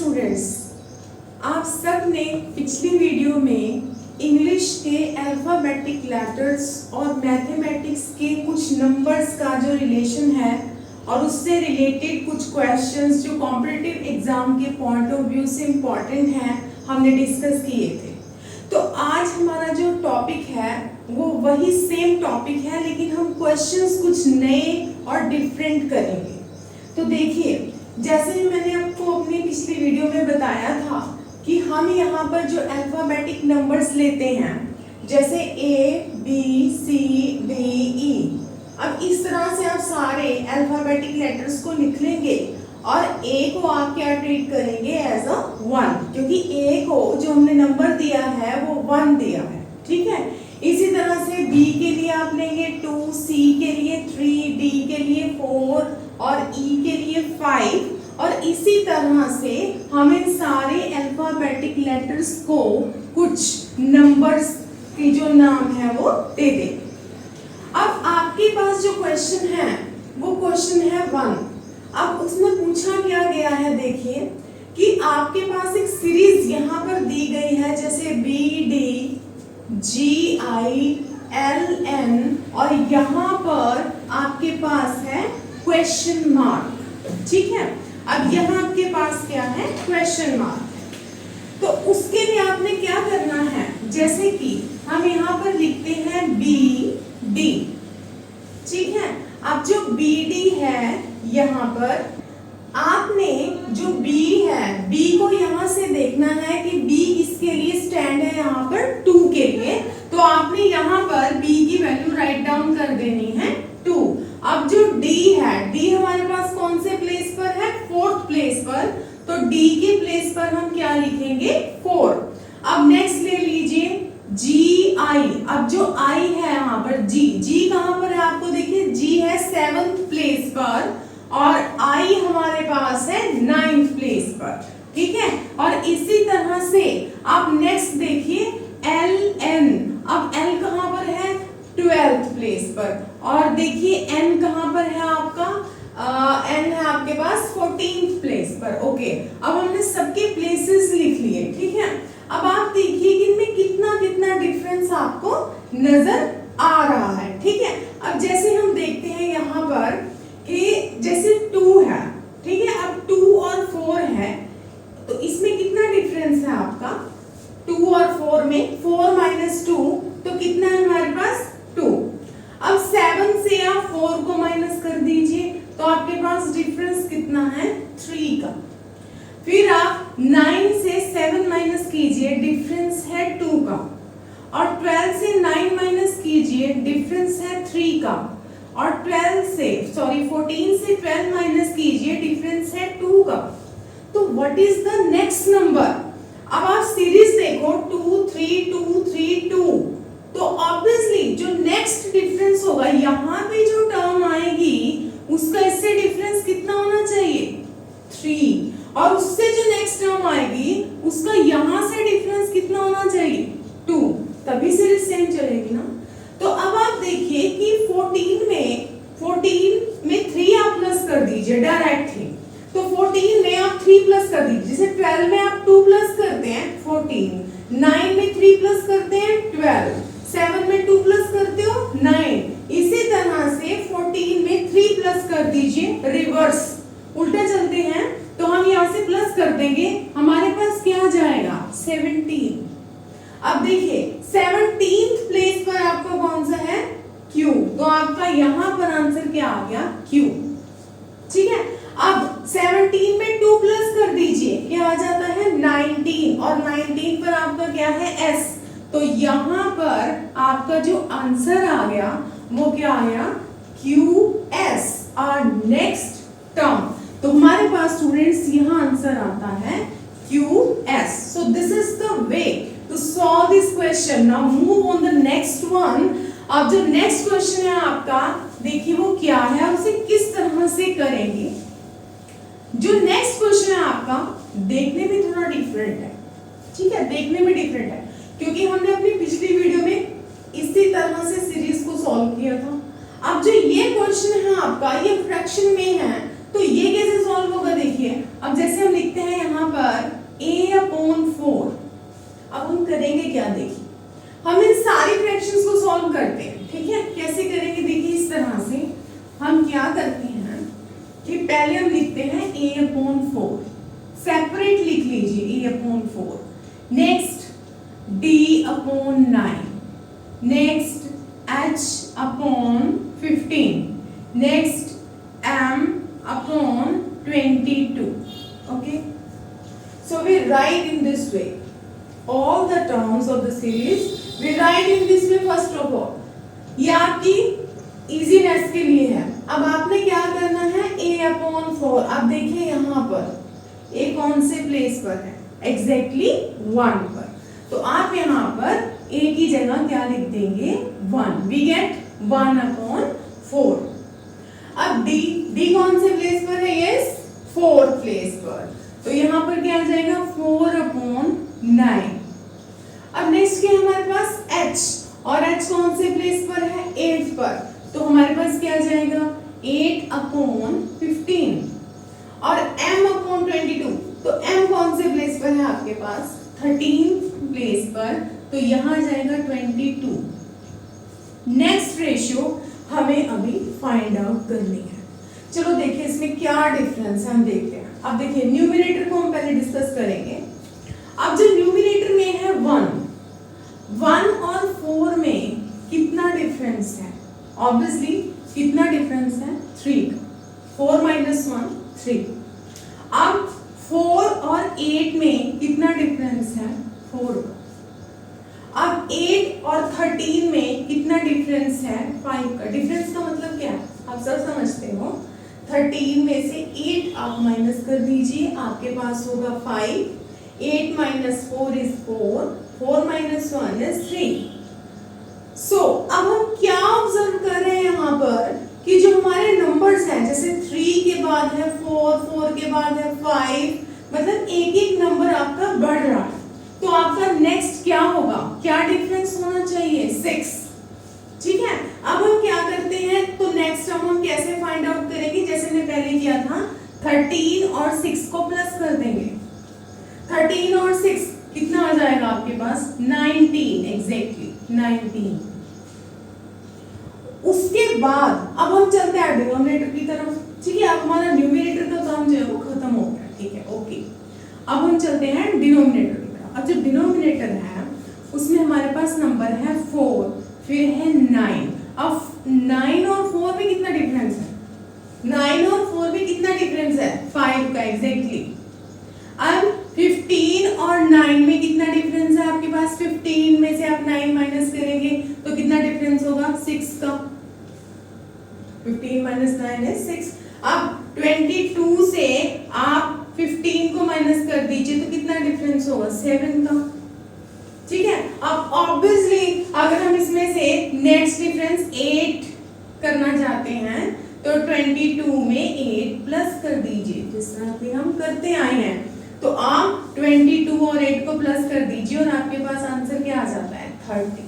Students, आप सब ने पिछली वीडियो में इंग्लिश के अल्फाबेटिक लेटर्स और मैथमेटिक्स के कुछ नंबर्स का जो रिलेशन है और उससे रिलेटेड कुछ क्वेश्चंस जो कॉम्पिटिटिव एग्जाम के पॉइंट ऑफ व्यू से इम्पॉर्टेंट हैं हमने डिस्कस किए थे। तो आज हमारा जो टॉपिक है वो वही सेम टॉपिक है, लेकिन हम क्वेश्चंस कुछ नए और डिफरेंट करेंगे। तो देखिए, जैसे मैंने आपको अपनी पिछली वीडियो में बताया था कि हम यहाँ पर जो अल्फाबेटिक नंबर्स लेते हैं, जैसे A, B, C, D, E, अब इस तरह से आप सारे अल्फाबेटिक लेटर्स को लिख लेंगे और A को आप क्या ट्रीट करेंगे एज अ 1, क्योंकि A को जो हमने नंबर दिया है वो 1 दिया है, ठीक है। इसी तरह से B के लिए आप लेंगे 2, C के लिए 3, D के लिए 4 और E के लिए 5, और इसी तरह से हम इन सारे अल्फाबेटिक लेटर्स को कुछ नंबर्स के जो नाम है वो दे देंगे। अब आपके पास जो क्वेश्चन है वो क्वेश्चन है 1। अब उसमें पूछा क्या गया है, देखिए कि आपके पास एक सीरीज यहाँ पर दी गई है, जैसे B, D, G, I, L, N, और यहाँ पर आपके पास है क्वेश्चन मार्क, ठीक है। अब यहाँ आपके पास क्या है, क्वेश्चन मार्क। तो उसके लिए आपने क्या करना है, जैसे कि हम यहाँ पर लिखते हैं B, D, ठीक है। अब जो B, D है यहाँ पर आपने जो B है, B को यहाँ से देखना है कि B किसके लिए स्टैंड है, यहाँ पर 2 के लिए। तो आपने यहाँ पर B की वैल्यू राइट डाउन कर देनी है 2। अब जो D है, D हमारे पास कौन से प्लेस पर है, 4th प्लेस पर, तो D के प्लेस पर हम क्या लिखेंगे, 4। अब नेक्स्ट ले लीजिए G, I। अब जो I है यहाँ पर G कहाँ पर है, आपको देखिए G है 7th प्लेस पर और I हमारे पास है 9th प्लेस पर, ठीक है। और इसी तरह से आप नेक्स्ट देखिए L, N। अब L कहाँ पर है, 12th प्लेस पर, और देखिए N कहाँ पर है आपका, N है आपके पास 14th प्लेस पर। ओके, अब हमने सबके प्लेसेस लिख लिए, ठीक है। अब आप देखिए कि इनमें कितना कितना डिफरेंस आपको नजर आ रहा है, ठीक है। अब जैसे हम देखते हैं यहाँ पर कि जैसे 2 है, ठीक है। अब 2 और 4 है, तो इसमें कितना डिफरेंस है आपका, 2 और 4 में 4 माइनस 2, तो कितना है हमारे पास 2। अब 7 से आप 4 को माइनस कर दीजिए, तो आपके पास डिफरेंस कितना है, 3 का। फिर आप 9 से 7 माइनस कीजिए, डिफरेंस है 2 का। और 12 से 9 माइनस कीजिए, डिफरेंस है 3 का। और 14 से 12 माइनस कीजिए, डिफरेंस है 2 का। तो what is the next number. अब आप सीरीज देखो 2, 3, 2, 3, 2, तो ऑब्वियसली जो नेक्स्ट डिफरेंस होगा, यहाँ पे जो टर्म आएगी उसका इससे डिफरेंस कितना होना चाहिए, 3, और उससे जो नेक्स्ट टर्म आएगी उसका यहाँ से डिफरेंस कितना होना चाहिए, 2, तभी सीरीज सेम चलेगी ना। तो अब आप देखिए कि 14 में 3 आप प्लस कर दीजिए डायरेक्टली, तो 14 में आप 3 प्लस कर दीजिए, जैसे 12 में आप 2 प्लस करते हैं 14, 9 में 3 प्लस करते हैं 12, 7 में 2 प्लस करते हो 9, इसी तरह से 14 में 3 प्लस कर दीजिए, रिवर्स उल्टा चलते हैं, तो हम यहाँ से प्लस कर देंगे, हमारे पास क्या आ जाएगा, 17। अब देखिए 17th प्लेस पर आपका कौन सा है, Q, तो आपका यहाँ पर आंसर क्या आ गया, Q, ठीक है। अब 17 में 2 प्लस कर दीजिए, क्या आ जाता है 19, और 19 पर आपका क्या है, S, तो यहाँ पर आपका जो आंसर आ गया वो क्या आया, QS, और नेक्स्ट टर्म। तो हमारे पास स्टूडेंट्स यहाँ आंसर आता है QS। So this is the way to solve this question. Now move on the next one. अब जो नेक्स्ट क्वेश्चन है आपका, देखिए वो क्या है, उसे किस तरह से करेंगे। जो नेक्स्ट क्वेश्चन है आपका देखने में थोड़ा डिफरेंट है, ठीक है, देखने में डिफरेंट है, क्योंकि हमने अपनी पिछली वीडियो में इसी तरह से सीरीज को सॉल्व किया था। अब जो ये क्वेश्चन है आपका, ये फ्रैक्शन में है, तो ये कैसे सॉल्व होगा, देखिए। अब जैसे हम लिखते हैं यहाँ पर a/4। अब हम करेंगे क्या, देखिए हम इन सारी फ्रैक्शंस को सॉल्व करते हैं, ठीक है। कैसे करेंगे, देखिए इस तरह से हम क्या करते हैं कि पहले हम लिखते हैं a/4, सेपरेट लिख लीजिए a/4, next d/9, next h/15, next m/22. Okay, so we write in this way all the terms of the series. We write in this way first of all. ये आपकी इजीनेस के लिए है। अब आपने क्या करना है, a/4। अब देखिए यहाँ पर a कौन से प्लेस पर है, एग्जैक्टली 1 पर। तो आप यहाँ पर a की जगह क्या लिख देंगे, 1। We get 1/4। अब d कौन से प्लेस पर है, यस 4 प्लेस पर। तो यहाँ पर क्या आ जाएगा, 4/9। अब नेक्स्ट क्या हमारे पास h, और h कौन से प्लेस पर है, 8 पर। तो हमारे पास क्या आ जाएगा, 8/15। और m/22, तो m कौन से प्लेस पर है आपके पास, 13 प्लेस पर। तो यहाँ आ जाएगा 22। नेक्स्ट रेशियो हमें अभी फाइंड आउट करनी है। चलो देखिए इसमें क्या डिफरेंस है, हम देखते हैं। अब देखिए न्यूमरेटर को हम पहले डिस्कस करेंगे। अब जो न्यूमरेटर में है 1 और 4 में कितना डिफरेंस है, ऑब्वियसली कितना डिफरेंस है, 3 का। 4 - 1 3। अब 4 और 8 में कितना डिफरेंस है, 4 का। अब 8 और 13 में कितना डिफरेंस है, 5 का। डिफरेंस का मतलब क्या है, आप सब समझते हो। 13 में से 8 आप माइनस कर दीजिए, आपके पास होगा 5। 8 - 4 is 4, 4 - 1 is 3। सो अब हम क्या ऑब्जर्व कर रहे हैं यहाँ पर कि जो हमारे नंबर्स हैं, जैसे 3 के बाद है 4, 4 के बाद है 5, मतलब एक एक नंबर आपका बढ़ रहा है। तो आपका नेक्स्ट क्या होगा, क्या डिफरेंस होना चाहिए, 6, ठीक है। अब हम क्या करते हैं, तो नेक्स्ट हम कैसे फाइंड आउट करेंगे, जैसे मैंने पहले किया था, 13 और 6 को प्लस कर देंगे। 13 और 6 कितना आ जाएगा आपके पास, 19, एग्जैक्टली 19। उसके बाद अब हम चलते हैं डिनोमिनेटर की तरफ, ठीक है। अब हमारा न्यूमरेटर का काम जो है वो खत्म हो गया, ठीक है, ओके। अब हम चलते हैं डिनोमिनेटर की तरफ। अब जो डिनोमिनेटर है उसमें हमारे पास नंबर है 4, फिर है 9। अब 9 और 4 में कितना डिफरेंस है, 9 और 4 में कितना डिफरेंस है, 5 का, एग्जैक्टली। अब 15 और 9 में कितना डिफरेंस है आपके पास, 15 में से आप 9 माइनस करेंगे तो कितना डिफरेंस होगा, 6 का। 15 - 9 is 6। अब 22 से आप 15 को माइनस कर दीजिए तो कितना डिफरेंस होगा, 7 का, ठीक है। अब ऑब्वियसली अगर हम इसमें से नेक्स्ट डिफरेंस 8 करना चाहते हैं तो 22 में 8 प्लस कर दीजिए, जिस तरह से हम करते आए हैं। तो आप 22 और 8 को प्लस कर दीजिए और आपके पास आंसर क्या आ जाता है, 30,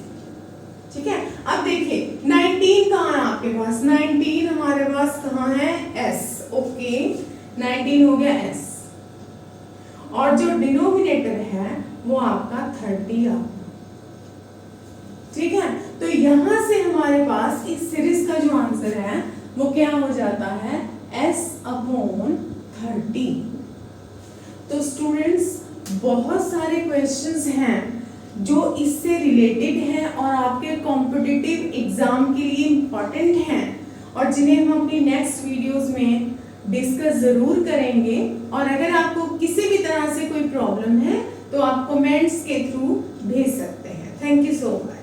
ठीक है। अब देखिए 19 कहाँ है आपके पास, 19 हमारे पास कहाँ है, S, ओके। 19 हो गया S, और जो डिनोमिनेटर है वो आपका 30 आपका, ठीक है। तो यहां से हमारे पास इस सीरीज का जो आंसर है वो क्या हो जाता है, S/30। तो स्टूडेंट्स बहुत सारे क्वेश्चंस हैं जो इससे रिलेटेड हैं और आपके कॉम्पिटिटिव एग्जाम के लिए इम्पोर्टेंट हैं और जिन्हें हम अपनी नेक्स्ट वीडियोस में डिस्कस जरूर करेंगे। और अगर आपको किसी भी तरह से कोई प्रॉब्लम है तो आप कमेंट्स के थ्रू भेज सकते हैं। Thank you so much.